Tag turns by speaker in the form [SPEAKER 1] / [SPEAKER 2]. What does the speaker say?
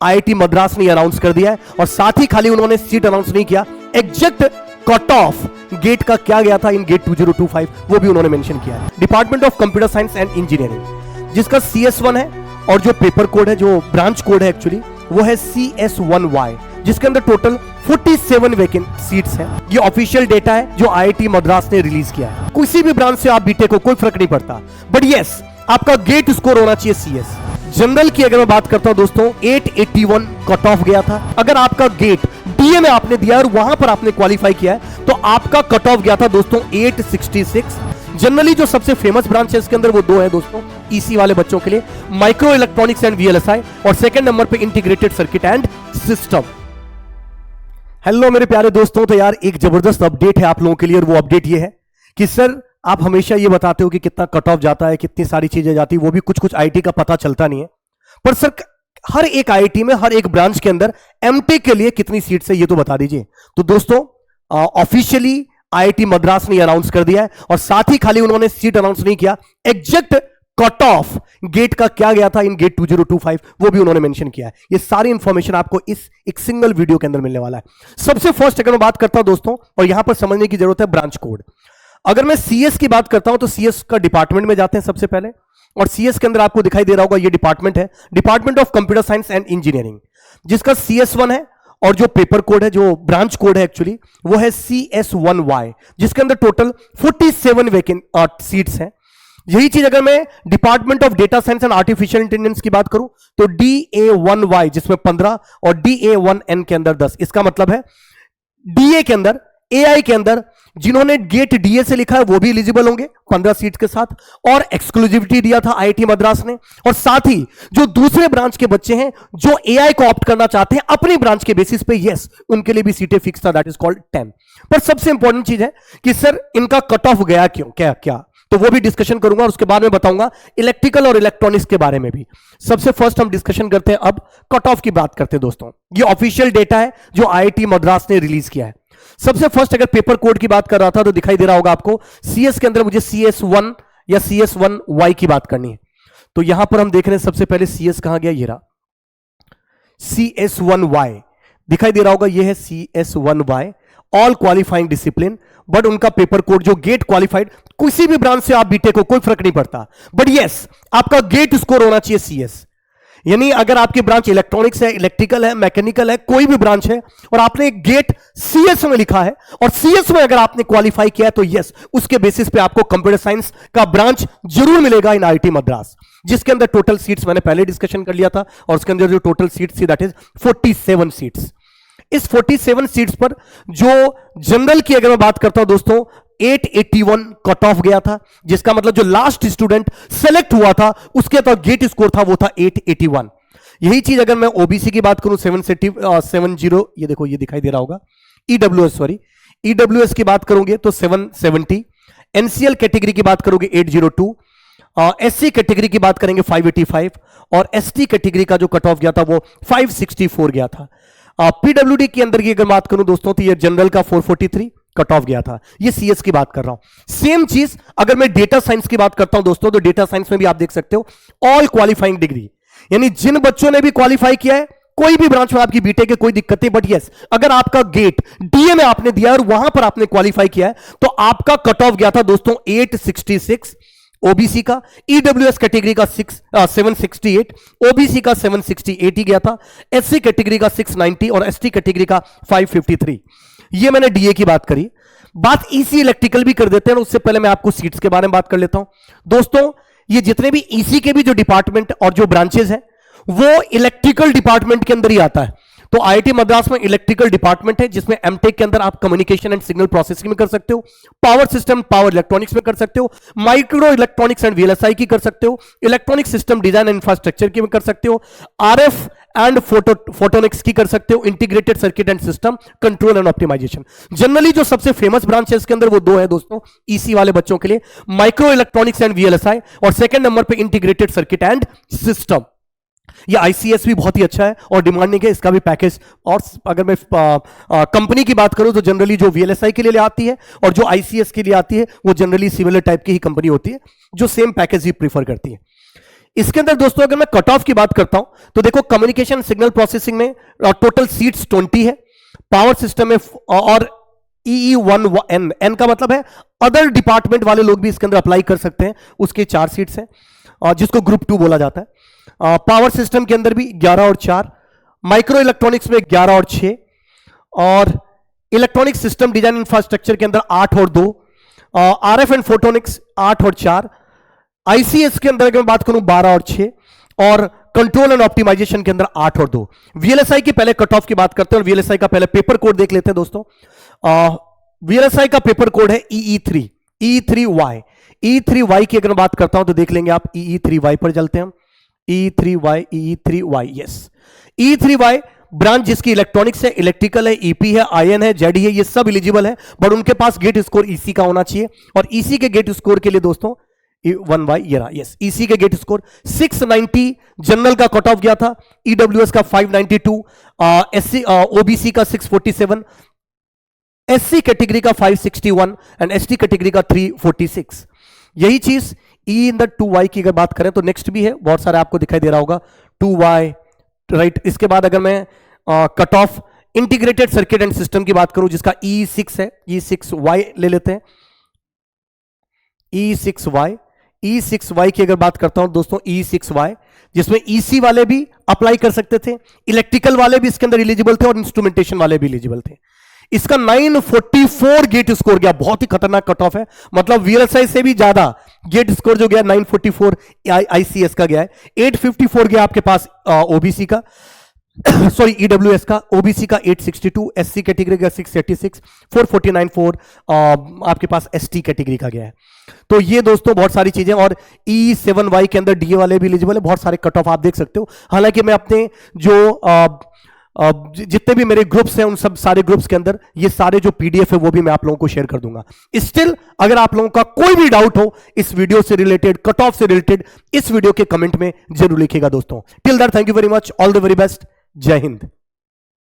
[SPEAKER 1] IIT Madras ने announce कर दिया है और साथ ही खाली उन्होंने सीट अनाउंस नहीं किया, एग्जैक्ट कट ऑफ गेट का क्या गया था इन गेट 2025 वो भी उन्होंने मेंशन किया है। Department of computer science and engineering जिसका CS1 है और जो पेपर कोड है, जो ब्रांच कोड है एक्चुअली वो है CS1Y, जिसके अंदर टोटल 47 वैकेंट सीट्स हैं। ये ऑफिशियल डेटा है जो आईआईटी मद्रास ने रिलीज किया है। किसी भी ब्रांच से आप बीटेक को कोई फर्क नहीं पड़ता, बट यस आपका गेट स्कोर होना चाहिए CS। जनरल की अगर मैं बात करता हूं दोस्तों 881 कट ऑफ गया था। अगर आपका गेट डीए में आपने दिया और वहां पर आपने क्वालिफाई किया है तो आपका कट ऑफ गया था दोस्तों 866। जनरली जो सबसे फेमस ब्रांच है इसके अंदर वो दो है दोस्तों, ईसी वाले बच्चों के लिए माइक्रो इलेक्ट्रॉनिक्स एंड VLSI, और सेकंड नंबर पे integrated circuit and system. Hello मेरे प्यारे दोस्तों, तो यार एक जबरदस्त अपडेट है आप लोगों के लिए, और वो अपडेट ये है कि सर आप हमेशा ये बताते हो कि कितना कट ऑफ जाता है, कितनी सारी चीजें जाती है, वो भी कुछ कुछ आईटी का पता चलता नहीं है। पर सर हर एक आईटी में हर एक ब्रांच के अंदर एमटेक के लिए कितनी सीट्स है ये तो बता दीजिए। तो दोस्तों ऑफिशियली आईआईटी मद्रास ने अनाउंस कर दिया है और साथ ही खाली उन्होंने सीट अनाउंस नहीं किया, एग्जैक्ट कट ऑफ गेट का क्या गया था इन गेट 2025 वो भी उन्होंने मेंशन किया है। ये सारी इंफॉर्मेशन आपको इस एक सिंगल वीडियो के अंदर मिलने वाला है। सबसे फर्स्ट अगर मैं बात करता हूं दोस्तों, और यहां पर समझने की जरूरत है ब्रांच कोड। अगर मैं CS की बात करता हूं तो CS का डिपार्टमेंट में जाते हैं सबसे पहले, और CS के अंदर आपको दिखाई दे रहा होगा ये डिपार्टमेंट है department of computer science and engineering, जिसका CS1 है और जो पेपर कोड है, जो ब्रांच कोड है एक्चुअली वो है CS1Y, जिसके अंदर टोटल 47 वैकेंट सीट्स हैं। यही चीज अगर मैं department of data science and artificial intelligence की बात करूं तो DA1Y जिसमें 15 और DA1N के अंदर 10। इसका मतलब है DA के अंदर, AI के अंदर जिन्होंने गेट DA से लिखा है वो भी एलिजिबल होंगे 15 सीट के साथ, और एक्सक्लूसिविटी दिया था आईआईटी मद्रास ने। और साथ ही जो दूसरे ब्रांच के बच्चे हैं जो AI को ऑप्ट करना चाहते हैं अपनी ब्रांच के बेसिस पे, यस उनके लिए भी सीटें फिक्स था, दैट इज कॉल्ड 10। पर सबसे इंपॉर्टेंट चीज है कि सर इनका कट ऑफ गया क्यों, क्या तो वो भी डिस्कशन करूंगा और उसके बाद में बताऊंगा इलेक्ट्रिकल और इलेक्ट्रॉनिक्स के बारे में भी। सबसे फर्स्ट हम डिस्कशन करते हैं अब कट ऑफ की बात करते हैं दोस्तों। ये ऑफिशियल डेटा है जो आईआईटी मद्रास ने रिलीज किया है। सबसे फर्स्ट अगर पेपर कोड की बात कर रहा था तो दिखाई दे रहा होगा आपको CS के अंदर मुझे CS1 या CS1Y की बात करनी है। तो यहां पर हम देख रहे हैं सबसे पहले CS कहां गया, ये रहा CS1Y दिखाई दे रहा होगा, ये है CS1Y all qualifying discipline, but उनका पेपर कोड जो गेट क्वालिफाइड, किसी भी ब्रांच से आप बीटेक को कोई फर्क नहीं पड़ता, बट यस आपका गेट स्कोर होना चाहिए CS। यानी अगर आपकी ब्रांच इलेक्ट्रॉनिक्स है, इलेक्ट्रिकल है, मैकेनिकल है, कोई भी ब्रांच है और आपने गेट CS में लिखा है और CS में अगर आपने क्वालिफाई किया है तो यस उसके बेसिस पे आपको कंप्यूटर साइंस का ब्रांच जरूर मिलेगा इन आईआईटी मद्रास, जिसके अंदर टोटल सीट्स मैंने पहले डिस्कशन कर लिया था और उसके अंदर जो टोटल सीट्स थी दैट इज 47 सीट्स। इस 47 सीट्स पर जो जनरल की अगर मैं बात करता हूं दोस्तों 881 कट ऑफ गया था, जिसका मतलब जो लास्ट स्टूडेंट सेलेक्ट हुआ था उसके तो गेट स्कोर था वो था 881। यही चीज अगर मैं ओबीसी की बात करूं 770, ये देखो ये दिखाई दे रहा होगा, EWS की बात करोगे तो 770, NCL कैटेगरी की बात करोगे 802, SC कैटेगरी की बात करेंगे 585, और ST कैटेगरी का जो कट ऑफ गया था वो 564 गया था। PWD के अंदर की अगर बात करूं दोस्तों तो ये जनरल का 443 कट ऑफ गया था। ये CS की बात कर रहा हूं। सेम चीज अगर मैं डेटा साइंस की बात करता हूं दोस्तों तो डेटा साइंस में भी आप देख सकते हो ऑल क्वालिफाइंग डिग्री, यानी जिन बच्चों ने भी क्वालिफाई किया है कोई भी ब्रांच में आपकी बीटेक के कोई दिक्कत नहीं, बट यस अगर आपका गेट DA में आपने दिया और वहां पर आपने क्वालिफाई किया है तो आपका कट ऑफ गया था दोस्तों 866 ओबीसी का, EWS कैटेगरी का 768, OBC का 768 ही गया था, SC कैटेगरी का 690 और ST कैटेगरी का 553। ये मैंने DA की बात करी। बात EC इलेक्ट्रिकल भी कर देते हैं, उससे पहले मैं आपको सीट्स के बारे में बात कर लेता हूं दोस्तों। ये जितने भी EC के भी जो डिपार्टमेंट और जो ब्रांचेस हैं वो इलेक्ट्रिकल डिपार्टमेंट के अंदर ही आता है। तो आईआईटी मद्रास में इलेक्ट्रिकल डिपार्टमेंट है जिसमें एमटेक के अंदर आप कम्युनिकेशन एंड सिग्नल प्रोसेसिंग में कर सकते हो, पावर सिस्टम पावर इलेक्ट्रॉनिक्स में कर सकते हो, माइक्रो इलेक्ट्रॉनिक्स एंड VLSI की कर सकते हो, electronic system design and infrastructure की कर सकते हो, RF एंड फोटोनिक्स की कर सकते हो, integrated circuit and system control and optimisation. Generally जो सबसे फेमस ब्रांच है इसके अंदर वो दो है दोस्तों, ईसी वाले बच्चों के लिए माइक्रो इलेक्ट्रॉनिक्स एंड VLSI, और सेकंड नंबर पे इंटीग्रेटेड सर्किट एंड सिस्टम। ये ICS भी बहुत ही अच्छा है और डिमांडिंग है, इसका भी पैकेज। और अगर मैं कंपनी की बात करूं तो जनरली जो VLSI के लिए आती है और जो ICS के लिए आती है वो जनरली सिमिलर टाइप की ही कंपनी होती है जो सेम पैकेज ही प्रीफर करती है। इसके अंदर दोस्तों अगर मैं कट ऑफ की बात करता हूं तो देखो कम्युनिकेशन सिग्नल प्रोसेसिंग में टोटल सीट्स 20 है, पावर सिस्टम में और EE1N, एन का मतलब है अदर डिपार्टमेंट वाले लोग भी इसके अंदर अप्लाई कर सकते हैं, उसके 4 सीट्स हैं जिसको ग्रुप 2 बोला जाता है। पावर सिस्टम के अंदर भी 11 और 4, माइक्रो इलेक्ट्रॉनिक्स में 11 और 6, और इलेक्ट्रॉनिक सिस्टम डिजाइन इंफ्रास्ट्रक्चर के अंदर 8 और 2, RF एंड फोटोनिक्स 8 और 4, ICS के अंदर अगर मैं बात करूं 12 और 6, और कंट्रोल एंड ऑप्टिमाइजेशन के अंदर 8 और 2। VLSI की पहले कट ऑफ की बात करते हैं और VLSI का पहले पेपर कोड देख लेते हैं दोस्तों। VLSI का पेपर कोड है EE3, EE3Y। EE3Y की अगर बात करता हूं तो देख लेंगे आप, EE3Y पर चलते हैं हम, EE3Y, यस। EE3Y ब्रांच जिसकी इलेक्ट्रॉनिक्स है, इलेक्ट्रिकल है, EP है, IN है, ZE है, ये सब एलिजिबल है, बट उनके पास गेट स्कोर EC का होना चाहिए, और EC के गेट स्कोर के लिए दोस्तों 1Y ये रहा, यस, EC के गेट स्कोर 690 जनरल का कट ऑफ गया था, EWS का 592, SC OBC का 647, SC कैटेगरी का 561 एंड ST कैटेगरी का 346। यही चीज E इन द 2Y की अगर बात करें तो नेक्स्ट भी है, बहुत सारे आपको दिखाई दे रहा होगा 2Y, राइट। इसके बाद अगर मैं cut off integrated circuit and system की बात करूं जिसका E6 है, E6Y ले लेते हैं, E6Y की अगर बात करता हूं दोस्तों, E6Y जिसमें EC वाले भी अप्लाई कर सकते थे, इलेक्ट्रिकल वाले भी इसके अंदर एलिजिबल थे और इंस्ट्रूमेंटेशन वाले भी एलिजिबल थे। इसका 944 गेट स्कोर गया, बहुत ही खतरनाक कट ऑफ है, मतलब VLSI से भी ज्यादा गेट स्कोर जो गया 944 ICS का गया है, 854 गया आपके पास OBC का सॉरी EWS का, OBC का 862, SC कैटेगरी का 686, 449 आपके पास ST कैटेगरी का गया है। तो ये दोस्तों बहुत सारी चीजें, और E7Y के अंदर DA वाले भी एलिजिबल है, बहुत सारे कट ऑफ आप देख सकते हो। हालांकि मैं अपने जो जितने भी मेरे ग्रुप्स हैं उन सब सारे ग्रुप्स के अंदर ये सारे जो PDF है वो भी मैं आप लोगों को शेयर कर दूंगा। स्टिल अगर आप लोगों का कोई भी डाउट हो इस वीडियो से रिलेटेड, कट ऑफ से रिलेटेड, इस वीडियो के कमेंट में जरूर लिखिएगा दोस्तों। Till that thank you very much, all the very best, जय हिंद।